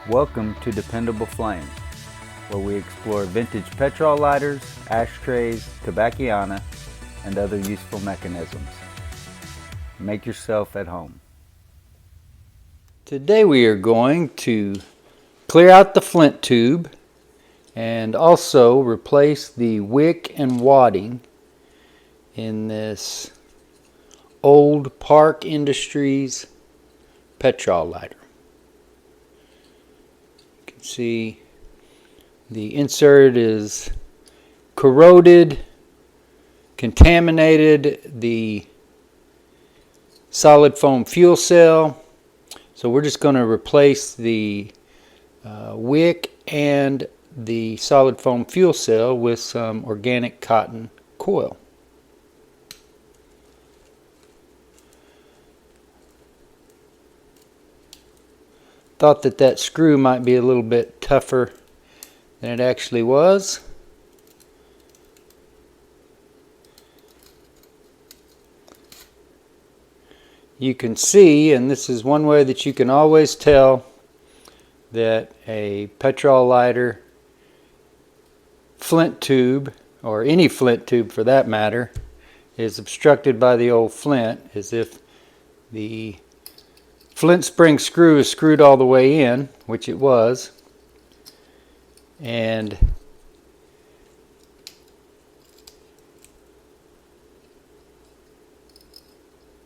Welcome to Dependable Flame, where we explore vintage petrol lighters, ashtrays, tobacconana, and other useful mechanisms. Make yourself at home. Today we are going to clear out the Flint tube and also replace the Wick and Wadding in this old Park Industries petrol lighter. You can see the insert is corroded, contaminated the solid foam fuel cell. So we're just going to replace the wick and the solid foam fuel cell with some organic cotton coil. Thought that screw might be a little bit tougher than it actually was. You can see, and this is one way that you can always tell that a petrol lighter Flint tube, or any Flint tube for that matter, is obstructed by the old Flint, as if the Flint spring screw is screwed all the way in, which it was, and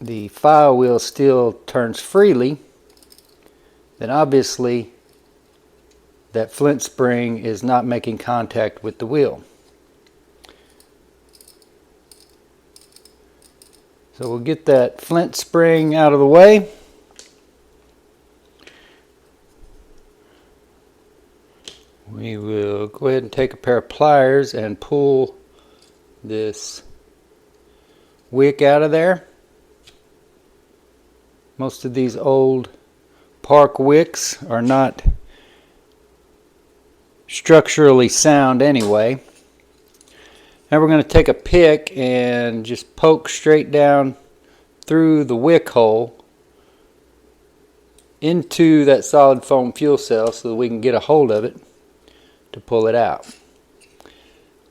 the file wheel still turns freely, then obviously that Flint spring is not making contact with the wheel. So we'll get that Flint spring out of the way. We will go ahead and take a pair of pliers and pull this wick out of there. Most of these old Park wicks are not structurally sound anyway. Now we're going to take a pick and just poke straight down through the wick hole into that solid foam fuel cell so that we can get a hold of it to pull it out.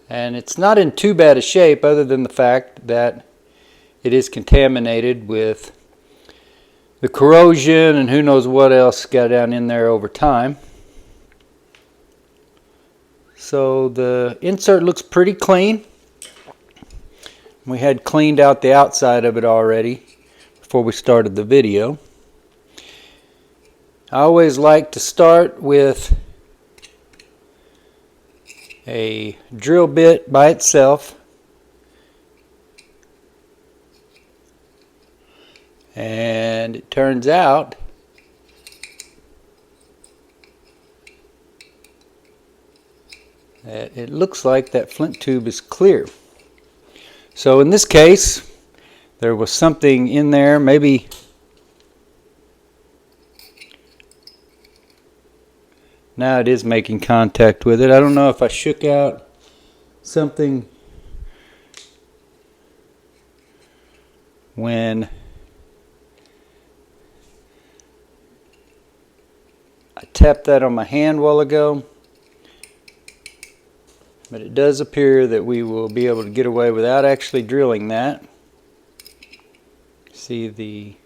And it's not in too bad a shape, other than the fact that it is contaminated with the corrosion and who knows what else got down in there over time. So the insert looks pretty clean. We had cleaned out the outside of it already before we started the video. I always like to start with a drill bit by itself, and it turns out that it looks like that Flint tube is clear. So in this case, there was something in there, maybe now it is making contact with it. I don't know if I shook out something when I tapped that on my hand a while ago. But it does appear that we will be able to get away without actually drilling that. See the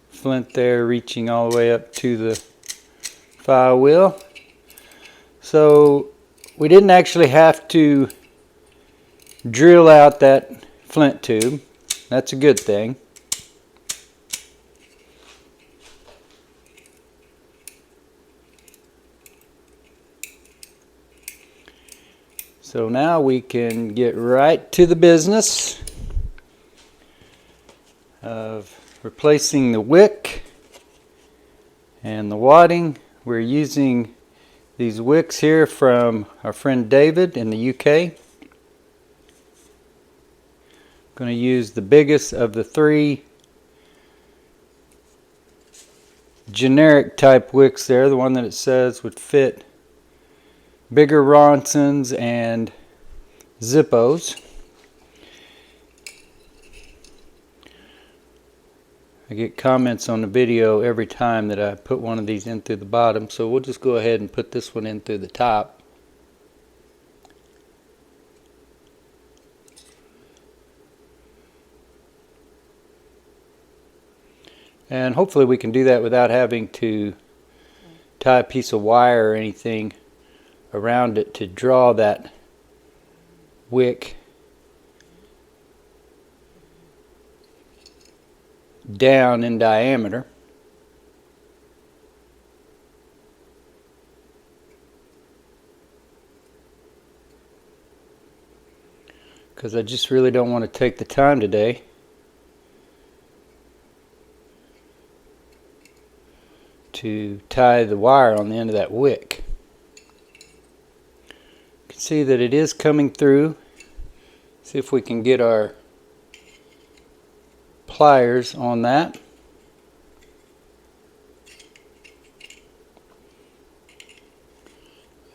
Flint there reaching all the way up to the file wheel. So we didn't actually have to drill out that Flint tube. That's a good thing. So now we can get right to the business of replacing the wick and the wadding. We're using these wicks here from our friend David in the UK. I'm going to use the biggest of the three generic type wicks there, the one that it says would fit bigger Ronsons and Zippos. I get comments on the video every time that I put one of these in through the bottom, so we'll just go ahead and put this one in through the top. And hopefully we can do that without having to tie a piece of wire or anything around it to draw that wick down in diameter. Because I just really don't want to take the time today to tie the wire on the end of that wick. You can see that it is coming through. See if we can get our pliers on that.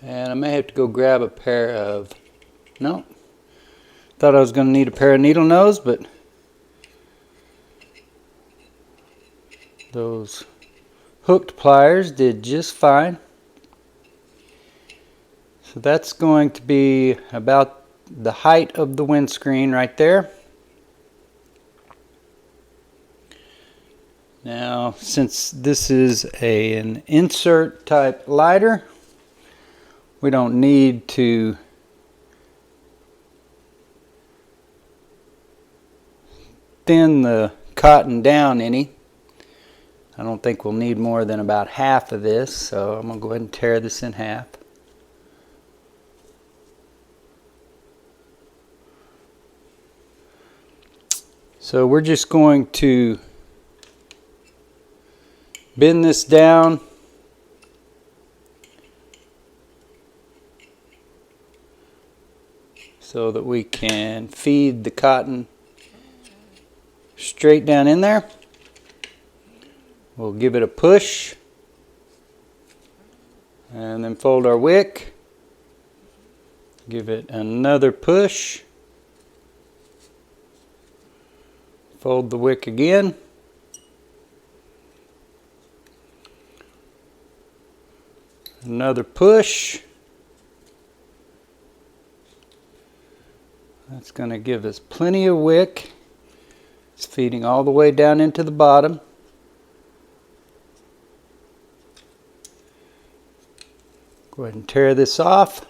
And I may have to go grab a pair of, no, thought I was going to need a pair of needle nose, but those hooked pliers did just fine. So that's going to be about the height of the windscreen right there. Now, since this is an insert type lighter, we don't need to thin the cotton down any. I don't think we'll need more than about half of this, so I'm going to go ahead and tear this in half. So we're just going to bend this down so that we can feed the cotton straight down in there. We'll give it a push and then fold our wick. Give it another push. Fold the wick again. Another push. That's going to give us plenty of wick. It's feeding all the way down into the bottom. Go ahead and tear this off.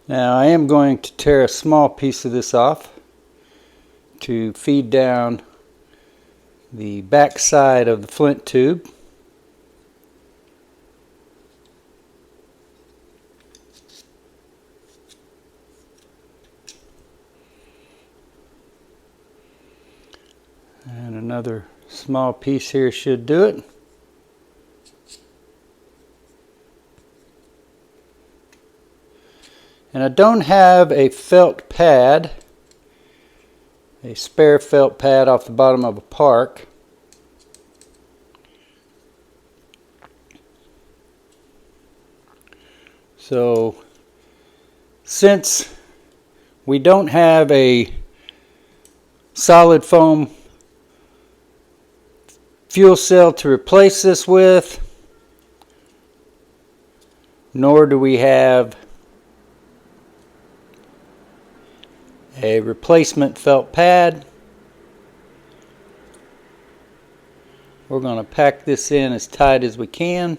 Now I am going to tear a small piece of this off to feed down the back side of the Flint tube. And another small piece here should do it. And I don't have a felt pad, a spare felt pad off the bottom of a park. So since we don't have a solid foam fuel cell to replace this with, nor do we have a replacement felt pad, we're going to pack this in as tight as we can.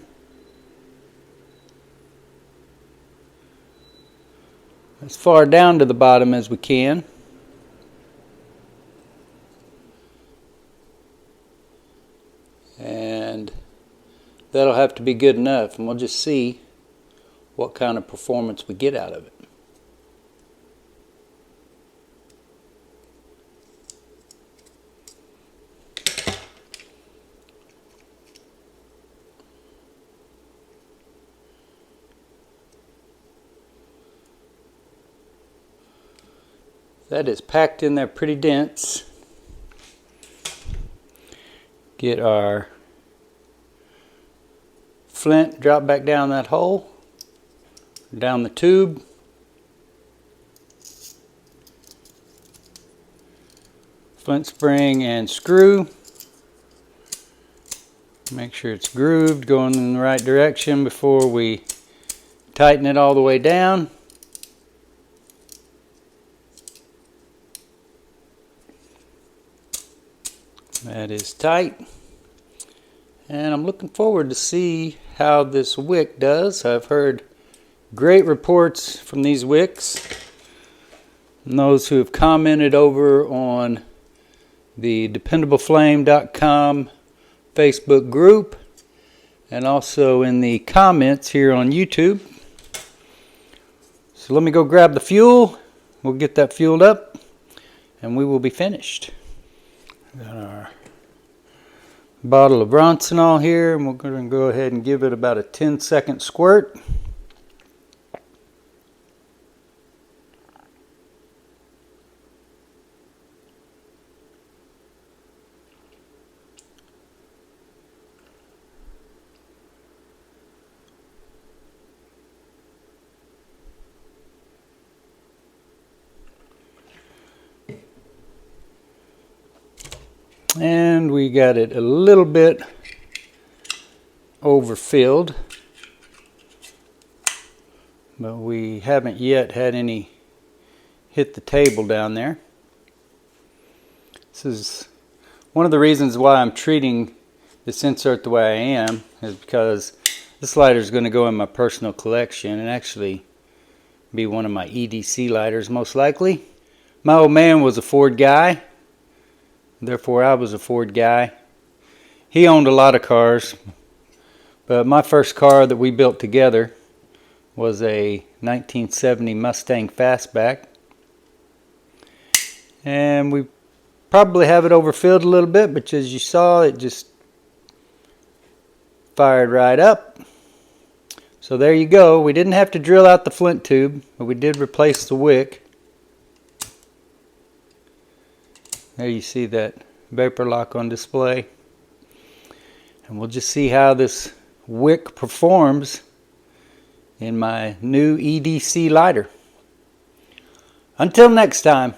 As far down to the bottom as we can. And that'll have to be good enough, and we'll just see what kind of performance we get out of it. That is packed in there pretty dense. Get our Flint drop back down that hole, down the tube. Flint spring and screw. Make sure it's grooved, going in the right direction before we tighten it all the way down. That is tight. And I'm looking forward to see how this wick does. I've heard great reports from these wicks. And those who have commented over on the dependableflame.com Facebook group and also in the comments here on YouTube. So let me go grab the fuel. We'll get that fueled up and we will be finished. Got our bottle of Bronzanol here, and we're going to go ahead and give it about a 10-second squirt. And we got it a little bit overfilled, but we haven't yet had any hit the table down there. This is one of the reasons why I'm treating this insert the way I am, is because this lighter is going to go in my personal collection and actually be one of my EDC lighters most likely. My old man was a Ford guy. Therefore, I was a Ford guy. He owned a lot of cars, but my first car that we built together was a 1970 Mustang Fastback. And we probably have it overfilled a little bit, but as you saw, it just fired right up. So there you go. We didn't have to drill out the Flint tube, but we did replace the wick. There you see that vapor lock on display. And we'll just see how this wick performs in my new EDC lighter. Until next time.